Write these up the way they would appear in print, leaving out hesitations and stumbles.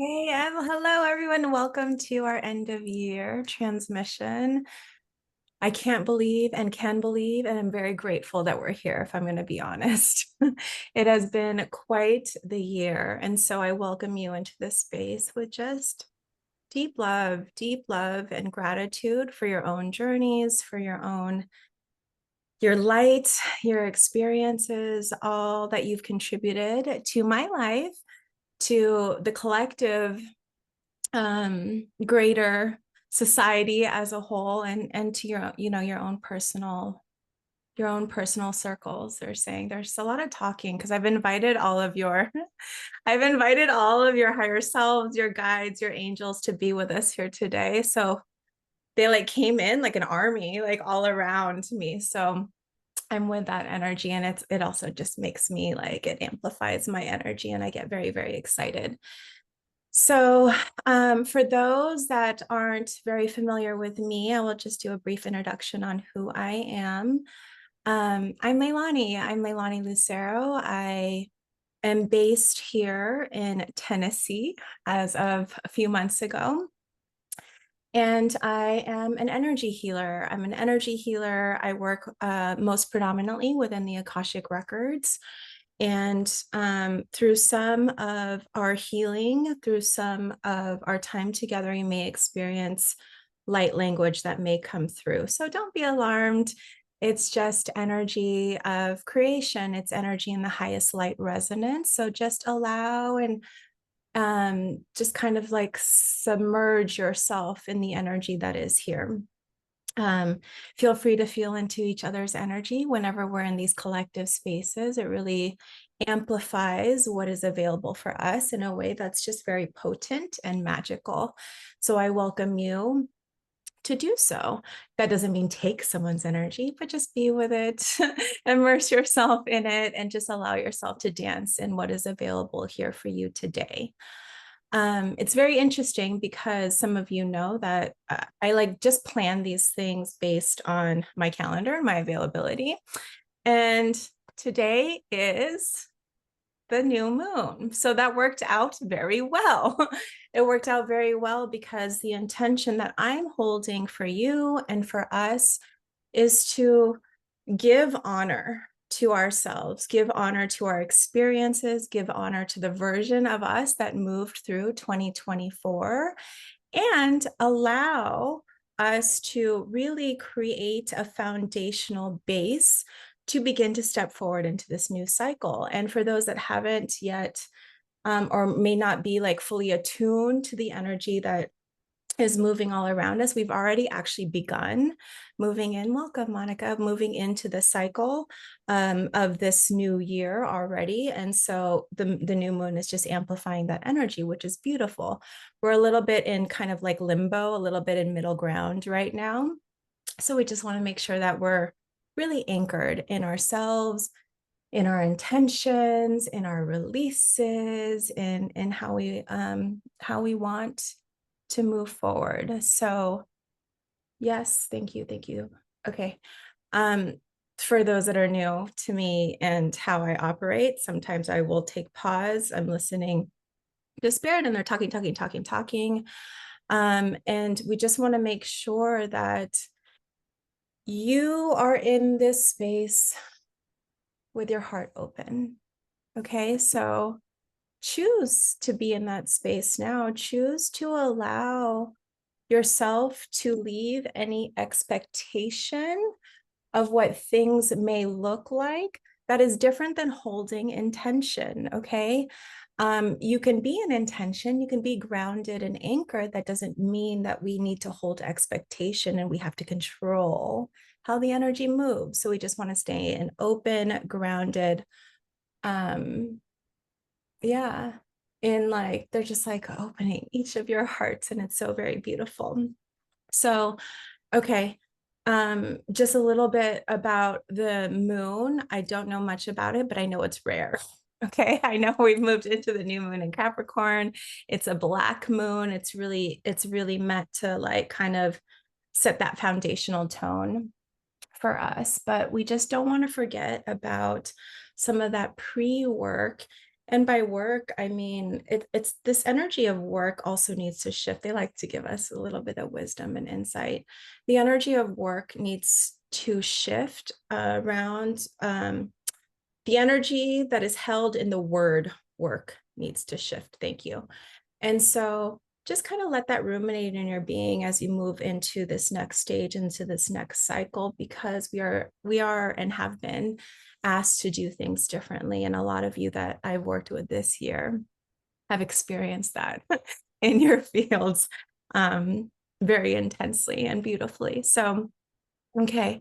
Hey, hello everyone. Welcome to our end of year transmission. I can't believe and can believe, and I'm very grateful that we're here, if I'm going to be honest. It has been quite the year. And so I welcome you into this space with just deep love and gratitude for your own journeys, for your light, your experiences, all that you've contributed to my life, to the collective greater society as a whole, and to your own personal circles. They're saying there's a lot of talking because I've invited all of your I've invited all of your higher selves, your guides, your angels to be with us here today. So they like came in like an army, like all around me. So I'm with that energy, and it also just makes me like, it amplifies my energy, and I get very, very excited. So, for those that aren't very familiar with me, I will just do a brief introduction on who I am. I'm Leilani. I'm Leilani Lucero. I am based here in Tennessee as of a few months ago. And I am an energy healer. I'm an energy healer. I work most predominantly within the Akashic Records. And through some of our healing, through some of our time together, you may experience light language that may come through. So don't be alarmed. It's just energy of creation. It's energy in the highest light resonance. So just allow and just kind of like submerge yourself in the energy that is here. Feel free to feel into each other's energy whenever we're in these collective spaces. It really amplifies what is available for us in a way that's just very potent and magical. So I welcome you to do so. That doesn't mean take someone's energy, but just be with it, immerse yourself in it, and just allow yourself to dance in what is available here for you today. It's very interesting because some of you know that I like just plan these things based on my calendar and my availability. And today is the new moon. So that worked out very well. It worked out very well because the intention that I'm holding for you and for us is to give honor to ourselves, give honor to our experiences, give honor to the version of us that moved through 2024, and allow us to really create a foundational base to begin to step forward into this new cycle. And for those that haven't yet, or may not be like fully attuned to the energy that is moving all around us, we've already actually begun moving in. Welcome, Monica, moving into the cycle of this new year already. And so the new moon is just amplifying that energy, which is beautiful. We're a little bit in kind of like limbo, a little bit in middle ground right now. So we just want to make sure that we're really anchored in ourselves, in our intentions, in our releases, in how we want to move forward. So yes, thank you, thank you. Okay. For those that are new to me and how I operate, sometimes I will take pause. I'm listening to spirit and they're talking. And we just want to make sure that you are in this space with your heart open. Okay, so choose to be in that space now. Choose to allow yourself to leave any expectation of what things may look like that is different than holding intention. Okay. You can be in intention, you can be grounded and anchored. That doesn't mean that we need to hold expectation and we have to control how the energy moves. So we just want to stay in open, grounded, yeah, in like, they're just like opening each of your hearts, and it's so very beautiful. So, okay, just a little bit about the moon. I don't know much about it, but I know it's rare. Okay, I know we've moved into the new moon in Capricorn. It's a black moon. It's really meant to like kind of set that foundational tone for us, but we just don't want to forget about some of that pre-work And by work, I mean, it's this energy of work also needs to shift. They like to give us a little bit of wisdom and insight. The energy of work needs to shift around the energy that is held in the word work needs to shift. Thank you. And so just kind of let that ruminate in your being as you move into this next stage, into this next cycle, because we are and have been asked to do things differently. And a lot of you that I've worked with this year have experienced that in your fields very intensely and beautifully. So, okay.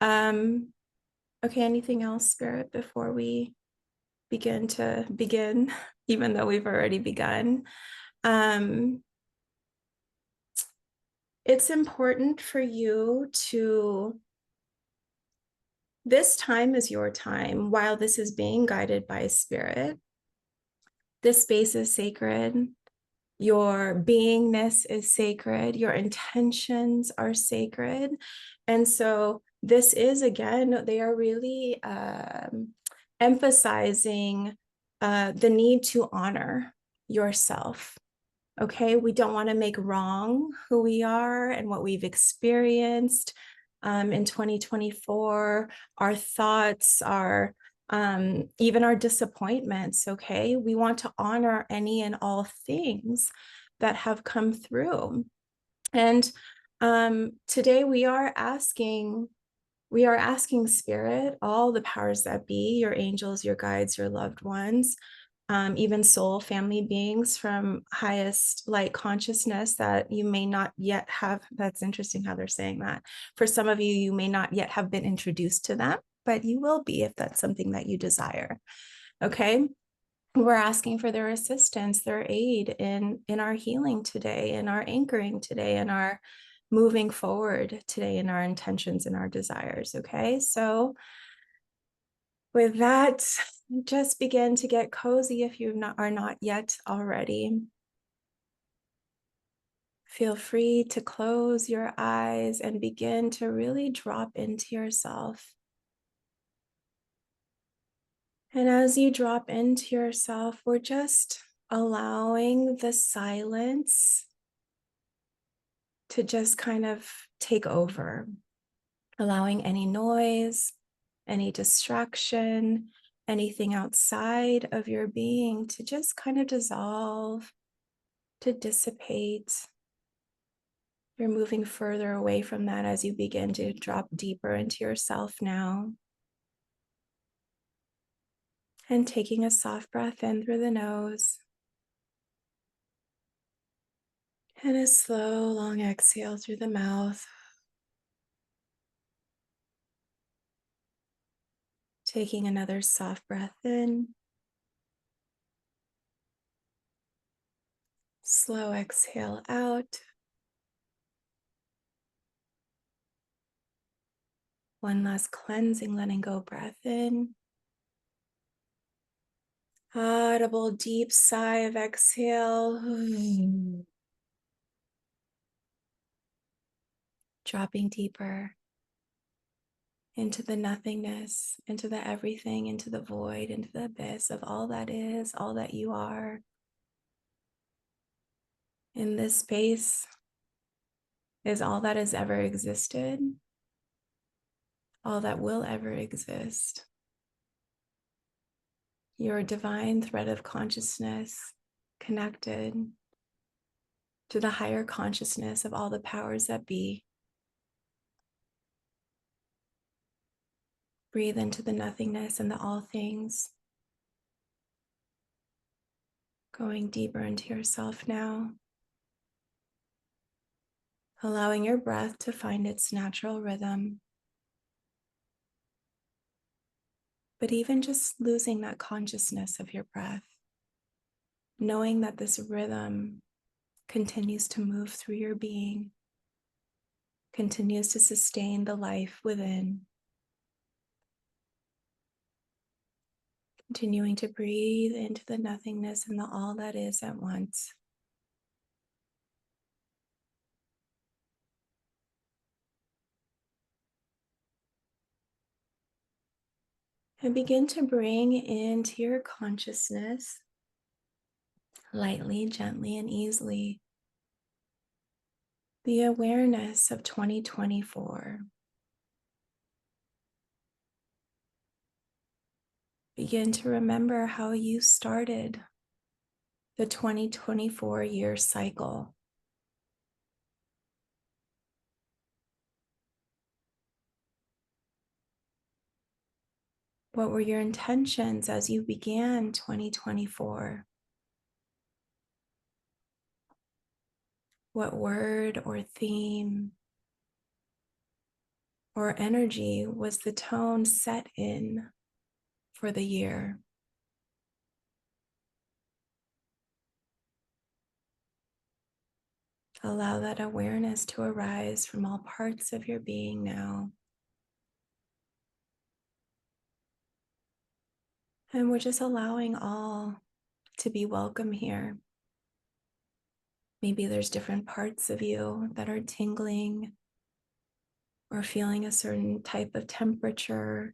Okay, anything else, Spirit, before we begin, even though we've already begun? It's important for you to, this time is your time. While this is being guided by Spirit, this space is sacred. Your beingness is sacred. Your intentions are sacred. And so this is, again, they are really emphasizing the need to honor yourself. Okay, we don't want to make wrong who we are and what we've experienced in 2024, our thoughts, our even our disappointments. Okay, we want to honor any and all things that have come through. And today we are asking Spirit, all the powers that be, your angels, your guides, your loved ones, even soul family beings from highest light consciousness that you may not yet have. That's interesting how they're saying that. For some of you, you may not yet have been introduced to them, but you will be if that's something that you desire. Okay. We're asking for their assistance, their aid in our healing today, in our anchoring today, in our moving forward today, in our intentions and our desires. Okay. So with that, just begin to get cozy if you are not yet already. Feel free to close your eyes and begin to really drop into yourself. And as you drop into yourself, we're just allowing the silence to just kind of take over, allowing any noise, any distraction, anything outside of your being to just kind of dissolve, to dissipate. You're moving further away from that as you begin to drop deeper into yourself now. And taking a soft breath in through the nose. And a slow, long exhale through the mouth. Taking another soft breath in. Slow exhale out. One last cleansing, letting go breath in. Audible deep sigh of exhale. Dropping deeper into the nothingness, into the everything, into the void, into the abyss of all that is, all that you are. In this space is all that has ever existed, all that will ever exist. Your divine thread of consciousness connected to the higher consciousness of all the powers that be. Breathe into the nothingness and the all things. Going deeper into yourself now. Allowing your breath to find its natural rhythm. But even just losing that consciousness of your breath, knowing that this rhythm continues to move through your being, continues to sustain the life within. Continuing to breathe into the nothingness and the all that is at once. And begin to bring into your consciousness, lightly, gently, and easily, the awareness of 2024. Begin to remember how you started the 2024 year cycle. What were your intentions as you began 2024? What word or theme or energy was the tone set in for the year? Allow that awareness to arise from all parts of your being now. And we're just allowing all to be welcome here. Maybe there's different parts of you that are tingling or feeling a certain type of temperature.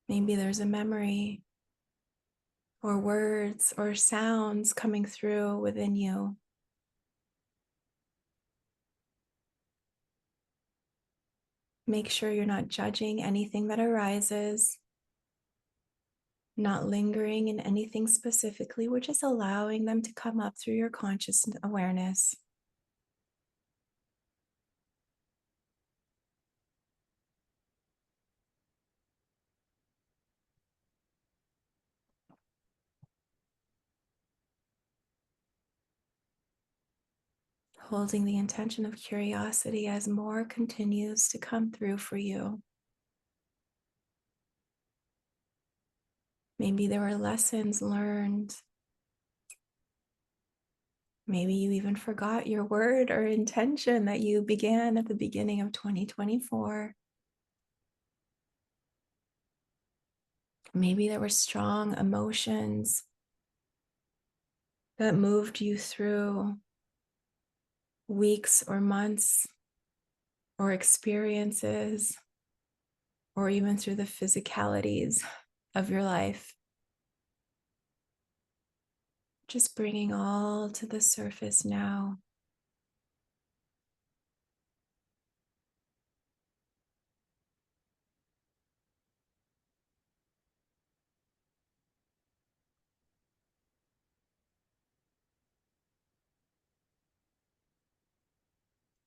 Maybe there's a memory or words or sounds coming through within you. Make sure you're not judging anything that arises, not lingering in anything specifically. We're just allowing them to come up through your conscious awareness. Holding the intention of curiosity as more continues to come through for you. Maybe there were lessons learned. Maybe you even forgot your word or intention that you began at the beginning of 2024. Maybe there were strong emotions that moved you through weeks or months or experiences, or even through the physicalities of your life. Just bringing all to the surface now.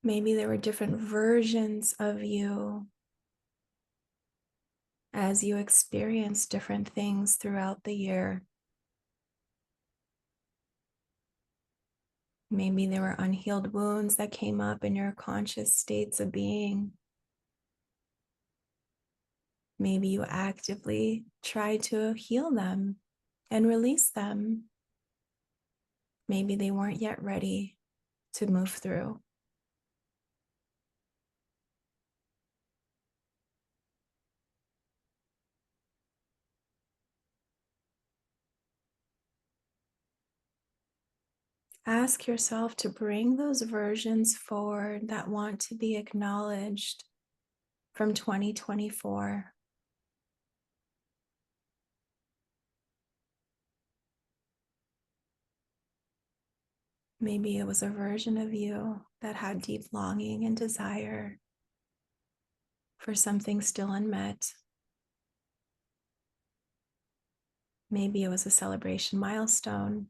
Maybe there were different versions of you as you experienced different things throughout the year. Maybe there were unhealed wounds that came up in your conscious states of being. Maybe you actively tried to heal them and release them. Maybe they weren't yet ready to move through. Ask yourself to bring those versions forward that want to be acknowledged from 2024. Maybe it was a version of you that had deep longing and desire for something still unmet. Maybe it was a celebration milestone.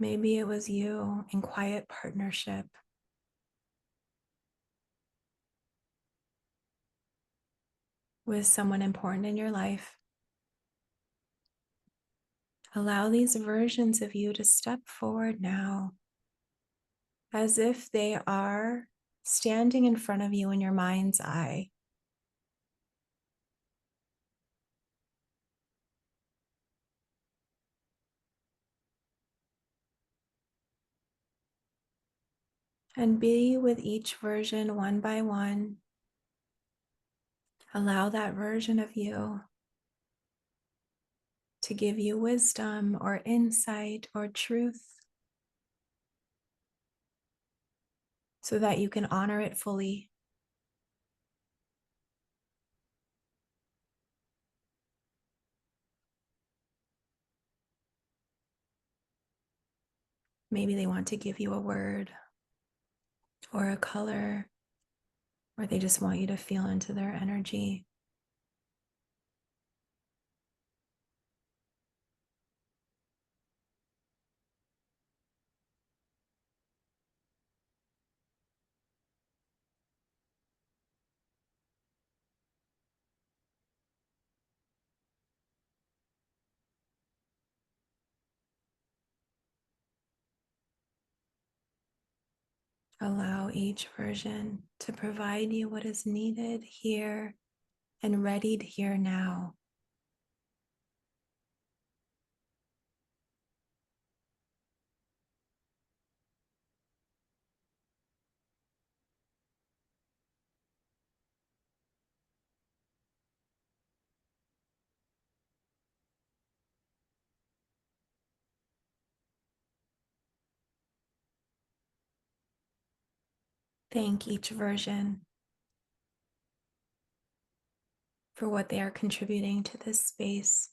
Maybe it was you in quiet partnership. With someone important in your life. Allow these versions of you to step forward now, as if they are standing in front of you in your mind's eye. And be with each version one by one. Allow that version of you to give you wisdom or insight or truth so that you can honor it fully Maybe they want to give you a word or a color, or they just want you to feel into their energy. Allow each version to provide you what is needed here and readied here now. Thank each version for what they are contributing to this space.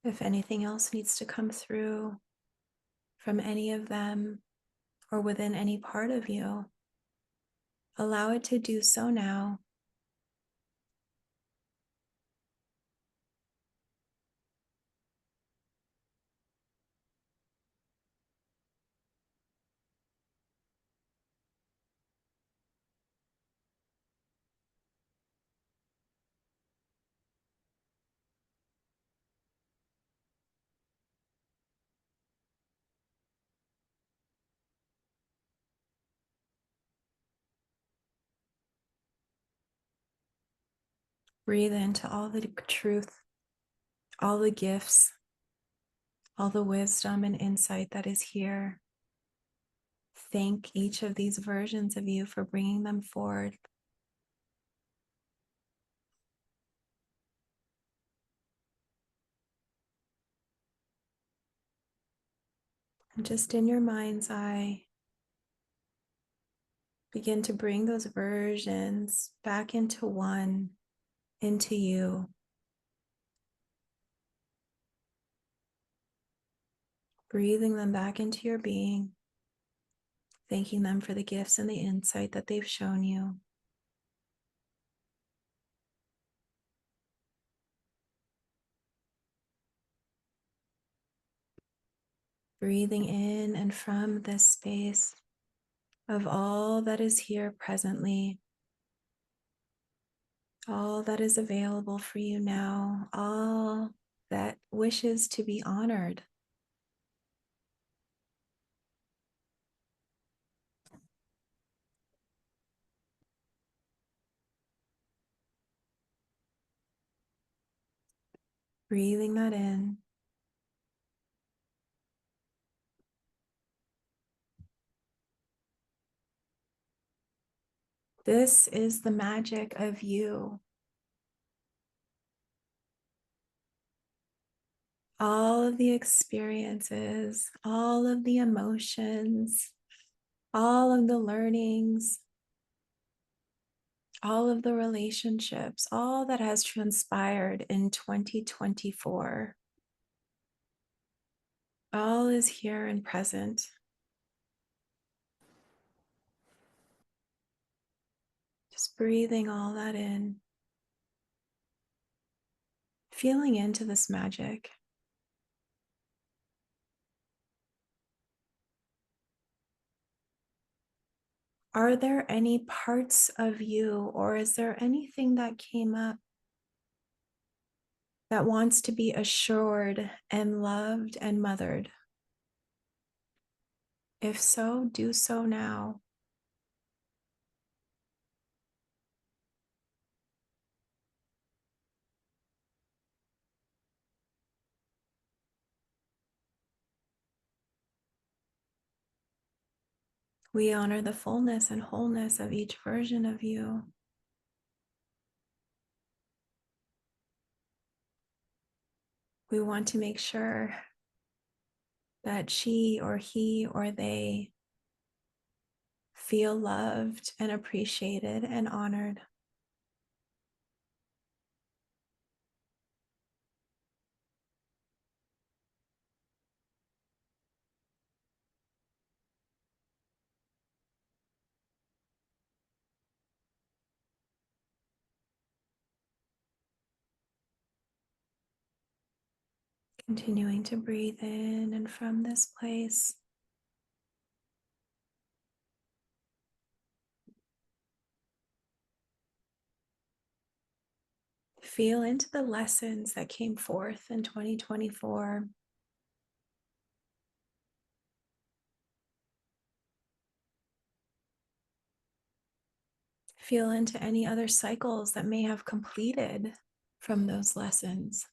If anything else needs to come through from any of them or within any part of you, allow it to do so now. Breathe into all the truth, all the gifts, all the wisdom and insight that is here. Thank each of these versions of you for bringing them forward. And just in your mind's eye, begin to bring those versions back into one, into you. Breathing them back into your being, thanking them for the gifts and the insight that they've shown you. Breathing in and from this space of all that is here presently, all that is available for you now, all that wishes to be honored. Breathing that in. This is the magic of you. All of the experiences, all of the emotions, all of the learnings, all of the relationships, all that has transpired in 2024, all is here and present. Just breathing all that in, feeling into this magic. Are there any parts of you, or is there anything that came up that wants to be assured and loved and mothered? If so, do so now. We honor the fullness and wholeness of each version of you. We want to make sure that she or he or they feel loved and appreciated and honored. Continuing to breathe in and from this place. Feel into the lessons that came forth in 2024. Feel into any other cycles that may have completed from those lessons.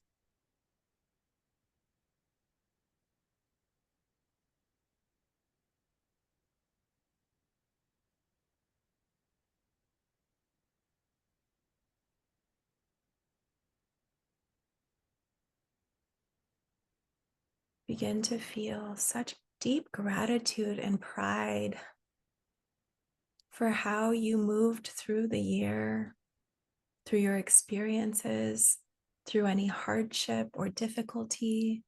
Begin to feel such deep gratitude and pride for how you moved through the year, through your experiences, through any hardship or difficulty,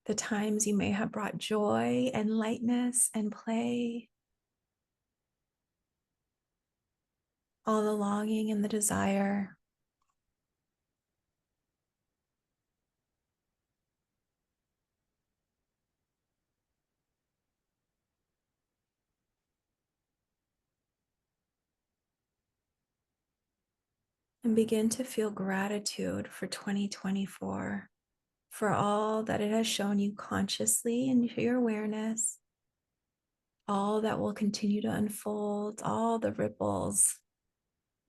the times you may have brought joy and lightness and play, all the longing and the desire. And begin to feel gratitude for 2024, for all that it has shown you consciously into your awareness, all that will continue to unfold, all the ripples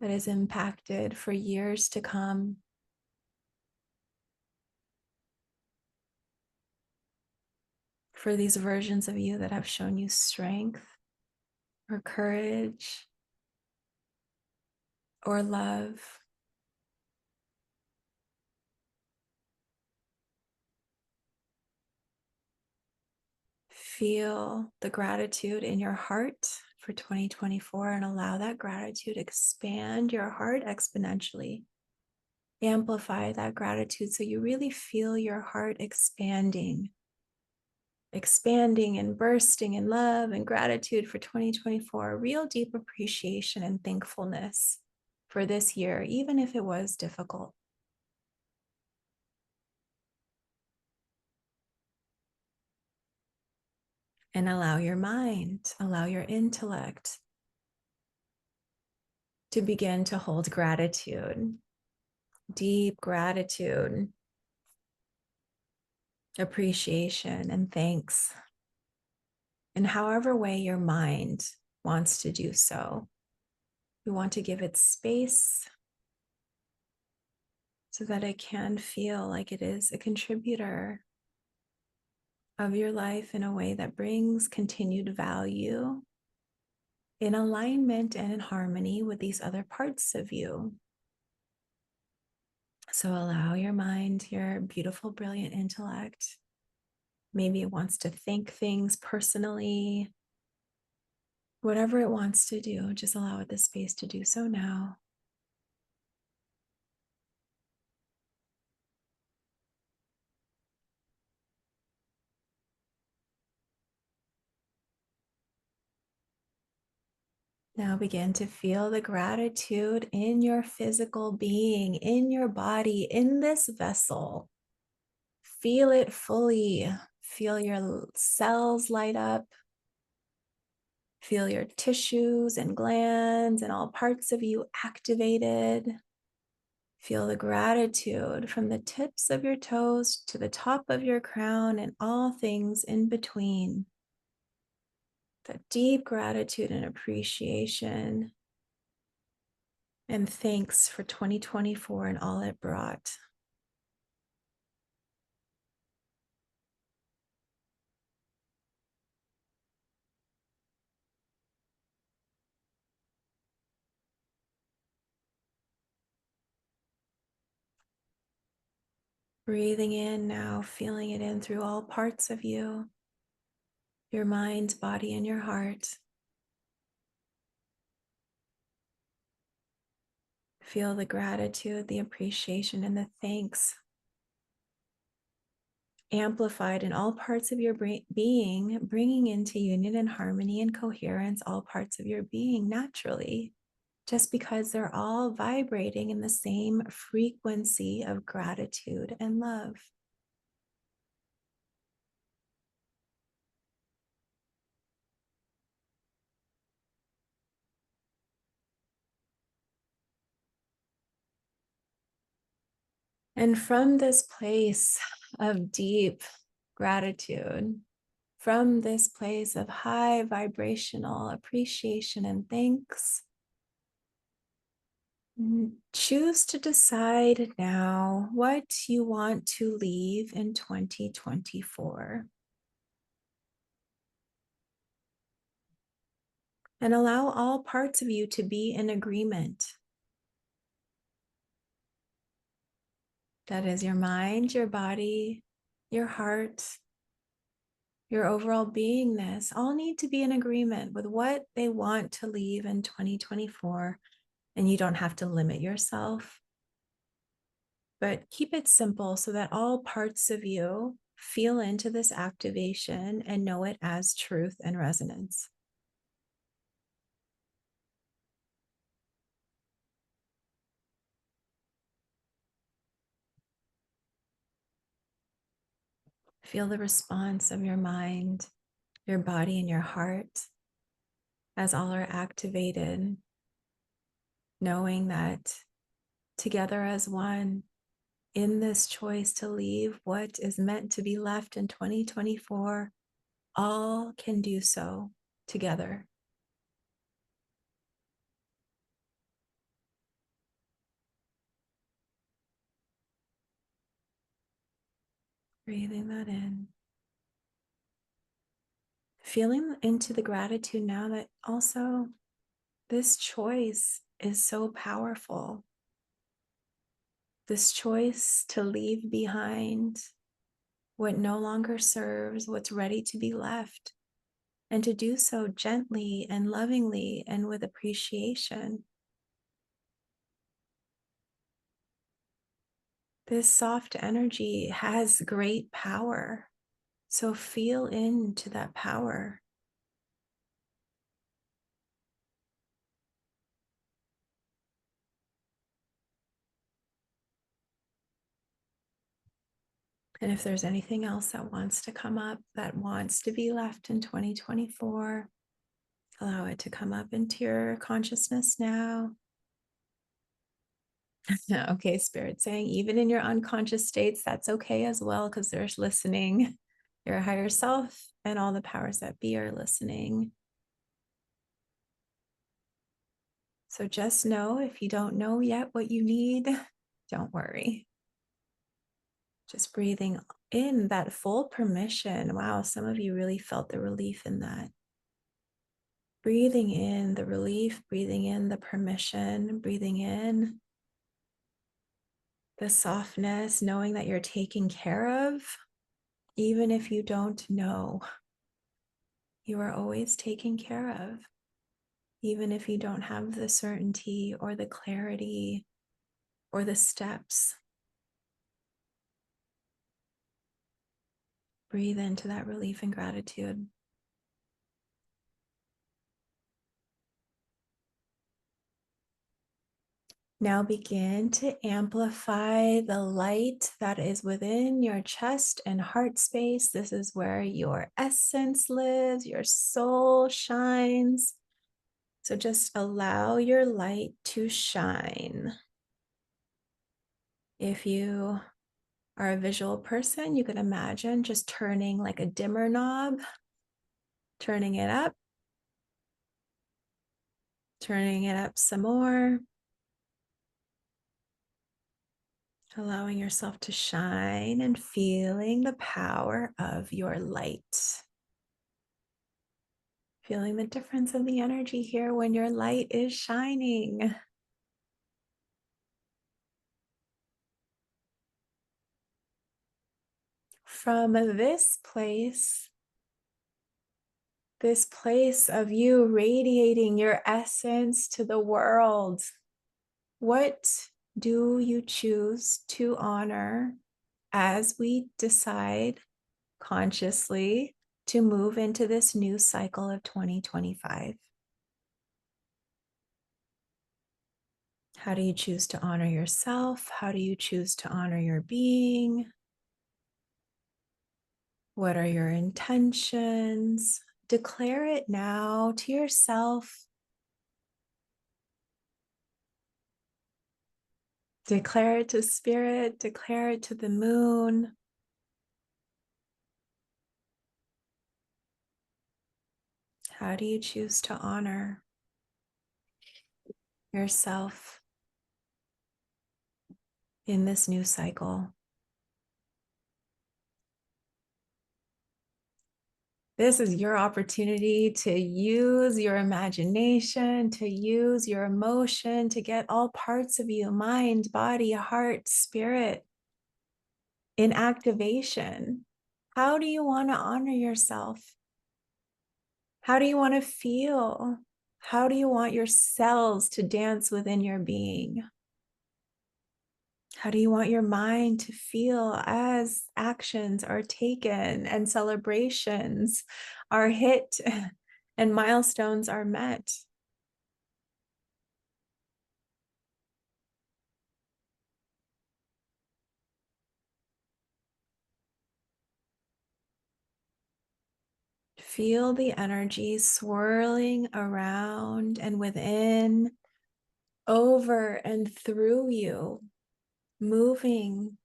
that is impacted for years to come. For these versions of you that have shown you strength or courage or love. Feel the gratitude in your heart for 2024 and allow that gratitude expand your heart exponentially. Amplify that gratitude so you really feel your heart expanding and bursting in love and gratitude for 2024, real deep appreciation and thankfulness for this year, even if it was difficult. And allow your mind, allow your intellect to begin to hold gratitude, deep gratitude, appreciation, and thanks in however way your mind wants to do so. We want to give it space so that it can feel like it is a contributor of your life in a way that brings continued value in alignment and in harmony with these other parts of you. So allow your mind, your beautiful, brilliant intellect. Maybe it wants to think things personally. Whatever it wants to do, just allow it the space to do so now. Now begin to feel the gratitude in your physical being, in your body, in this vessel. Feel it fully. Feel your cells light up. Feel your tissues and glands and all parts of you activated. Feel the gratitude from the tips of your toes to the top of your crown and all things in between. That deep gratitude and appreciation and thanks for 2024 and all it brought. Breathing in now, feeling it in through all parts of you, your mind, body, and your heart. Feel the gratitude, the appreciation, and the thanks amplified in all parts of your being, bringing into union and harmony and coherence all parts of your being naturally, just because they're all vibrating in the same frequency of gratitude and love. And from this place of deep gratitude, from this place of high vibrational appreciation and thanks, choose to decide now what you want to leave in 2024. And allow all parts of you to be in agreement. That is your mind, your body, your heart, your overall beingness, all need to be in agreement with what they want to leave in 2024. And you don't have to limit yourself, but keep it simple so that all parts of you feel into this activation and know it as truth and resonance. Feel the response of your mind, your body, and your heart as all are activated, knowing that together as one, in this choice to leave what is meant to be left in 2024, all can do so together. Breathing that in. Feeling into the gratitude now that also this choice is so powerful. This choice to leave behind what no longer serves, what's ready to be left, and to do so gently and lovingly and with appreciation. This soft energy has great power. So feel into that power. And if there's anything else that wants to come up, that wants to be left in 2024, allow it to come up into your consciousness now. Okay, Spirit saying, even in your unconscious states, that's okay as well, because there's listening. Your higher self and all the powers that be are listening. So just know, if you don't know yet what you need, don't worry. Just breathing in that full permission. Wow, some of you really felt the relief in that. Breathing in the relief, breathing in the permission, breathing in the softness, knowing that you're taken care of, even if you don't know. You are always taken care of, even if you don't have the certainty or the clarity or the steps. Breathe into that relief and gratitude. Now begin to amplify the light that is within your chest and heart space. This is where your essence lives, your soul shines. So just allow your light to shine. If you are a visual person, you can imagine just turning like a dimmer knob, turning it up some more. Allowing yourself to shine and feeling the power of your light. Feeling the difference in the energy here when your light is shining. from this place of you radiating your essence to the world, what do you choose to honor as we decide consciously to move into this new cycle of 2025? How do you choose to honor yourself? How do you choose to honor your being? What are your intentions? Declare it now to yourself. Declare it to spirit, declare it to the moon. How do you choose to honor yourself in this new cycle? This is your opportunity to use your imagination, to use your emotion, to get all parts of you, mind, body, heart, spirit, in activation. How do you want to honor yourself? How do you want to feel? How do you want your cells to dance within your being? How do you want your mind to feel as actions are taken and celebrations are hit and milestones are met? Feel the energy swirling around and within, over and through you, moving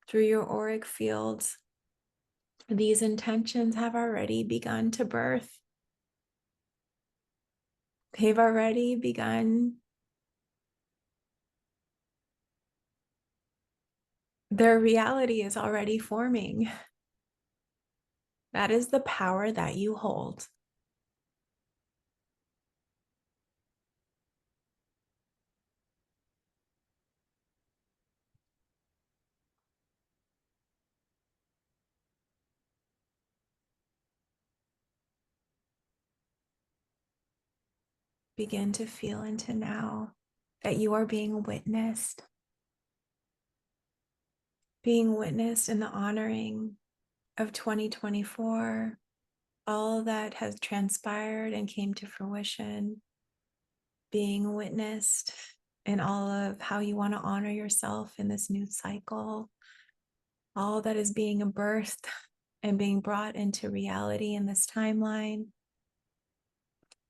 through your auric fields. These intentions have already begun to birth. They've already begun. Their reality is already forming. That is the power that you hold. Begin to feel into now that you are being witnessed in the honoring of 2024, all that has transpired and came to fruition, being witnessed in all of how you want to honor yourself in this new cycle, all that is being birthed and being brought into reality in this timeline.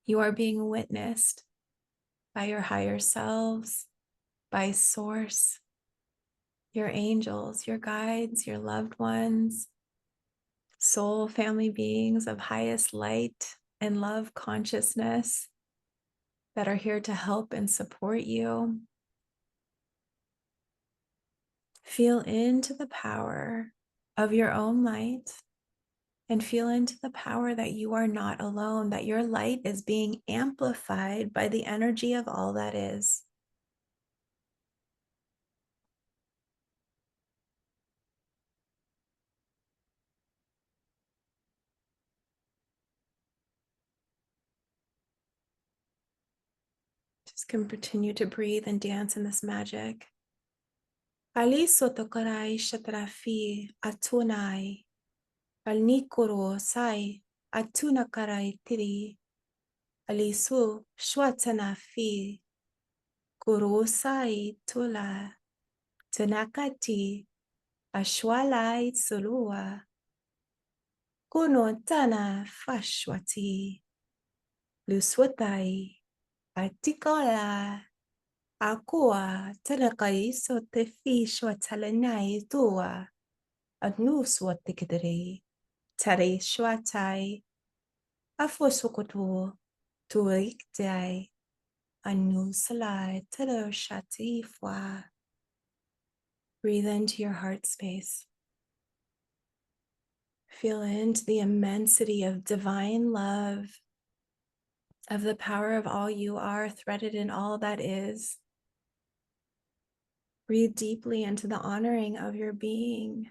You are being witnessed by your higher selves, by Source, your angels, your guides, your loved ones, soul family beings of highest light and love consciousness that are here to help and support you. Feel into the power of your own light and feel into the power that you are not alone, that your light is being amplified by the energy of all that is. Just can continue to breathe and dance in this magic. Ali sotokarai shatrafi atunai. Alnikoro sai atuna karai tiri. Alisu shwatana fi. Kuro sai tula. Tunakati ashwalai sulua. Kuno tana fashwati. Luswatai atikola. Akua tanakai so te fi shwatalanai tua. Adnus watikidri. Tare shwatai. Afosokoto. Tuikdai. Anu salai tado shati fwa. Breathe into your heart space. Feel into the immensity of divine love, of the power of all you are threaded in all that is. Breathe deeply into the honoring of your being.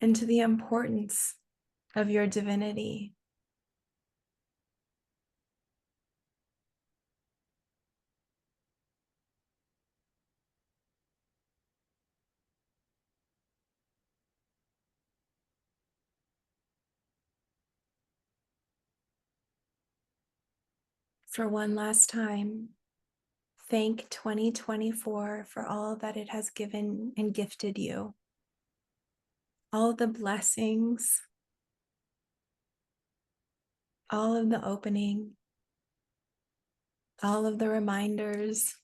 and to the importance of your divinity. For one last time, thank 2024 for all that it has given and gifted you. All the blessings, all of the opening, all of the reminders,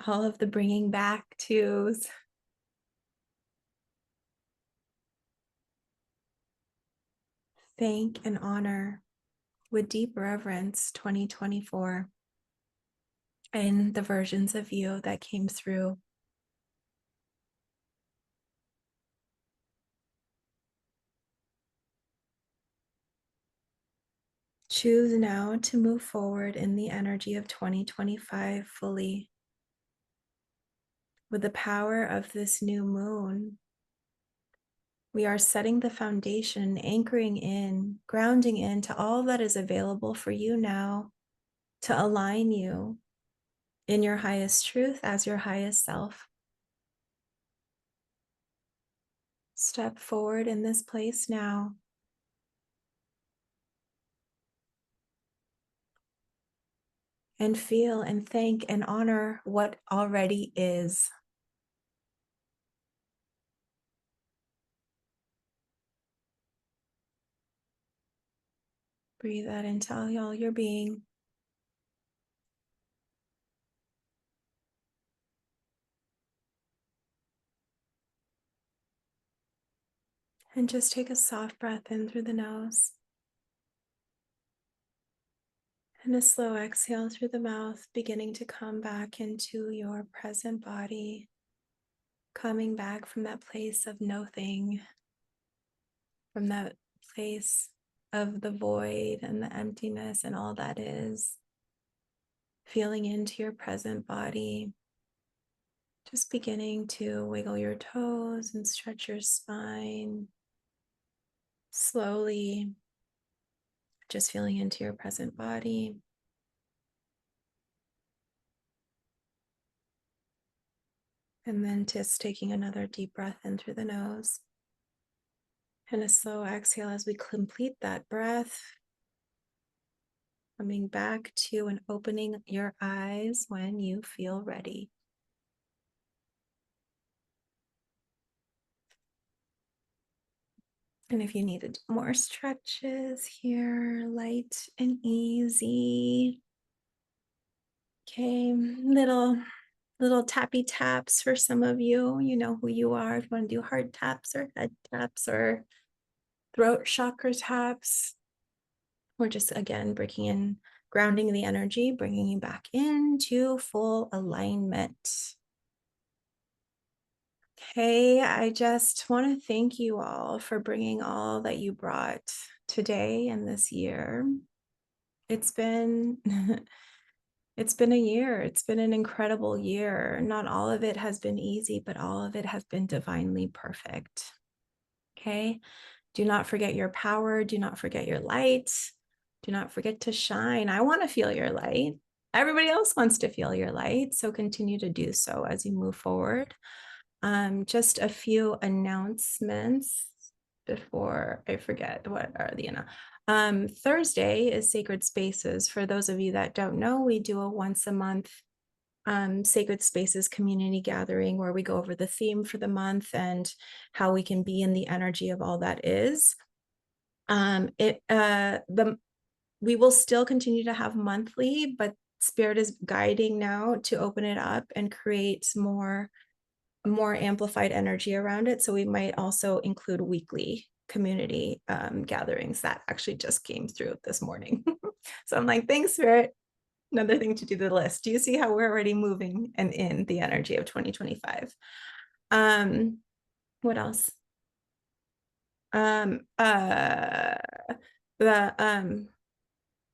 all of the bringing back tos. Thank and honor with deep reverence 2024 and the versions of you that came through. Choose now to move forward in the energy of 2025 fully with the power of this new moon. We are setting the foundation, anchoring in, grounding into all that is available for you now to align you in your highest truth as your highest self. Step forward in this place now. And feel and thank and honor what already is. Breathe that into all your being. And just take a soft breath in through the nose. And a slow exhale through the mouth, beginning to come back into your present body. Coming back from that place of nothing, from that place of the void and the emptiness and all that is. Feeling into your present body. Just beginning to wiggle your toes and stretch your spine. Slowly, just feeling into your present body. And then just taking another deep breath in through the nose. And a slow exhale as we complete that breath. Coming back to and opening your eyes when you feel ready. And if you needed more stretches here, light and easy. Okay, little tappy taps for some of you. You know who you are. If you want to do heart taps or head taps or throat chakra taps. We're just, again, breaking in, grounding the energy, bringing you back into full alignment. Okay, I just want to thank you all for bringing all that you brought today and this year. It's been it's been a year. It's been an incredible year. Not all of it has been easy, but all of it has been divinely perfect. Okay? Do not forget your power. Do not forget your light. Do not forget to shine. I want to feel your light. Everybody else wants to feel your light. So continue to do so as you move forward. Just a few announcements before I forget. What are the Thursday is Sacred Spaces. For those of you that don't know, we do a once a month Sacred Spaces community gathering where we go over the theme for the month and how we can be in the energy of all that is. We will still continue to have monthly, but Spirit is guiding now to open it up and create more amplified energy around it. So we might also include weekly community gatherings. That actually just came through this morning. So I'm like, thanks, Spirit. Another thing to do the list. Do you see how we're already moving and in the energy of 2025? What else? The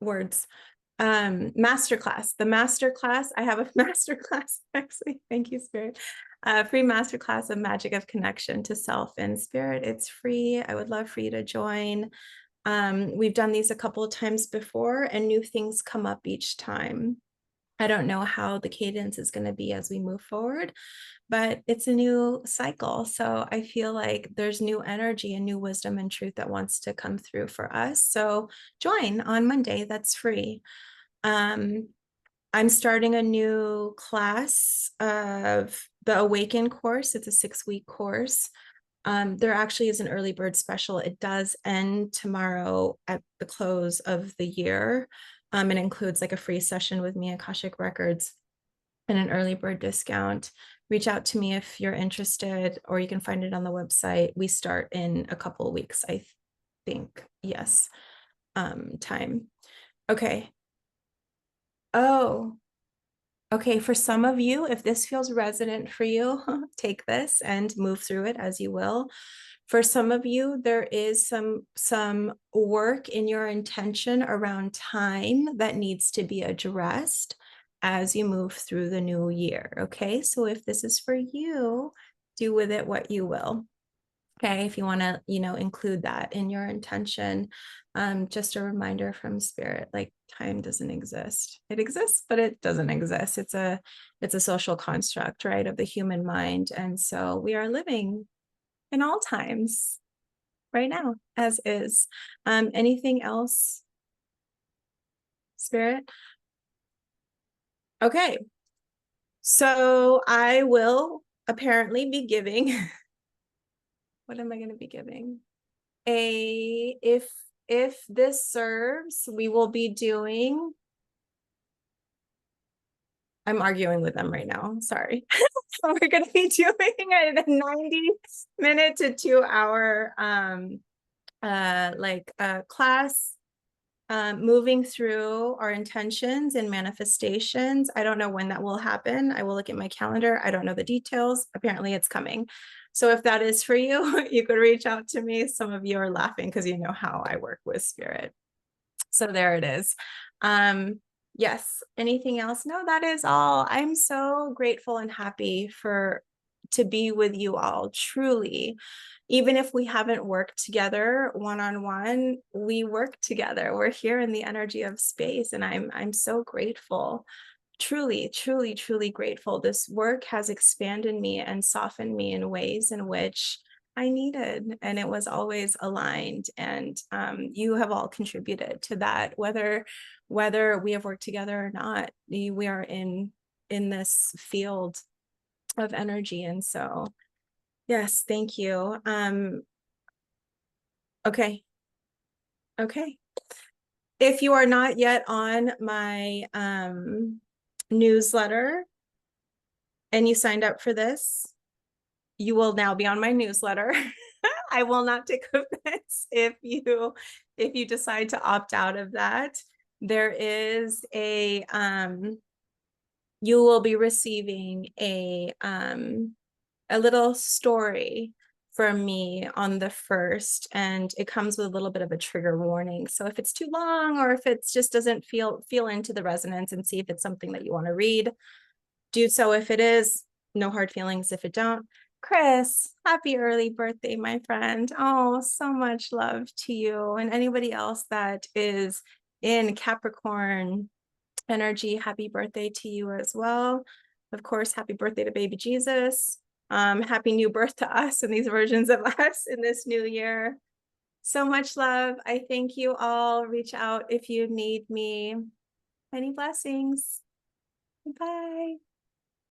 words. Masterclass. The masterclass. I have a masterclass, actually. Thank you, Spirit. Free masterclass of Magic of Connection to Self and Spirit. It's free. I would love for you to join. We've done these a couple of times before, and new things come up each time. I don't know how the cadence is going to be as we move forward, but it's a new cycle. So I feel like there's new energy and new wisdom and truth that wants to come through for us. So join on Monday. That's free. I'm starting a new class of the Awaken course. It's a 6-week course. There actually is an early bird special. It does end tomorrow at the close of the year. It includes like a free session with me, Akashic Records, and an early bird discount. Reach out to me if you're interested, or you can find it on the website. We start in a couple of weeks, I think. Yes. Time. Okay. Oh, okay. For some of you, if this feels resonant for you, take this and move through it as you will. For some of you, there is some work in your intention around time that needs to be addressed as you move through the new year. Okay, so if this is for you, do with it what you will. Okay, if you want to, include that in your intention. Just a reminder from Spirit, like time doesn't exist. It exists, but it doesn't exist. It's a social construct, right, of the human mind. And so we are living in all times right now, as is. Anything else, Spirit? Okay. So I will apparently be giving, what am I going to be giving? If this serves, we will be doing, I'm arguing with them right now. Sorry. We're going to be doing a 90-minute to 2-hour class, moving through our intentions and manifestations. I don't know when that will happen. I will look at my calendar. I don't know the details. Apparently it's coming. So if that is for you, you could reach out to me. Some of you are laughing because you know how I work with Spirit. So there it is. Yes. Anything else? No, that is all. I'm so grateful and happy to be with you all, truly. Even if we haven't worked together one-on-one, we work together. We're here in the energy of space, and I'm so grateful. Truly, truly, truly grateful. This work has expanded me and softened me in ways in which I needed, and it was always aligned. And you have all contributed to that, whether we have worked together or not. We are in this field of energy, and so yes, thank you. Okay. If you are not yet on my newsletter and you signed up for this, you will now be on my newsletter. I will not take offense if you decide to opt out of that. There is you will be receiving a little story from me on the 1st, and it comes with a little bit of a trigger warning. So if it's too long, or if it just doesn't feel into the resonance, and see if it's something that you want to read, do so. If it is, no hard feelings if it don't. Chris, happy early birthday, my friend. Oh, so much love to you, and anybody else that is in Capricorn energy, happy birthday to you as well. Of course, happy birthday to baby Jesus. Happy new birth to us and these versions of us in this new year. So much love. I thank you all. Reach out if you need me. Many blessings. Bye.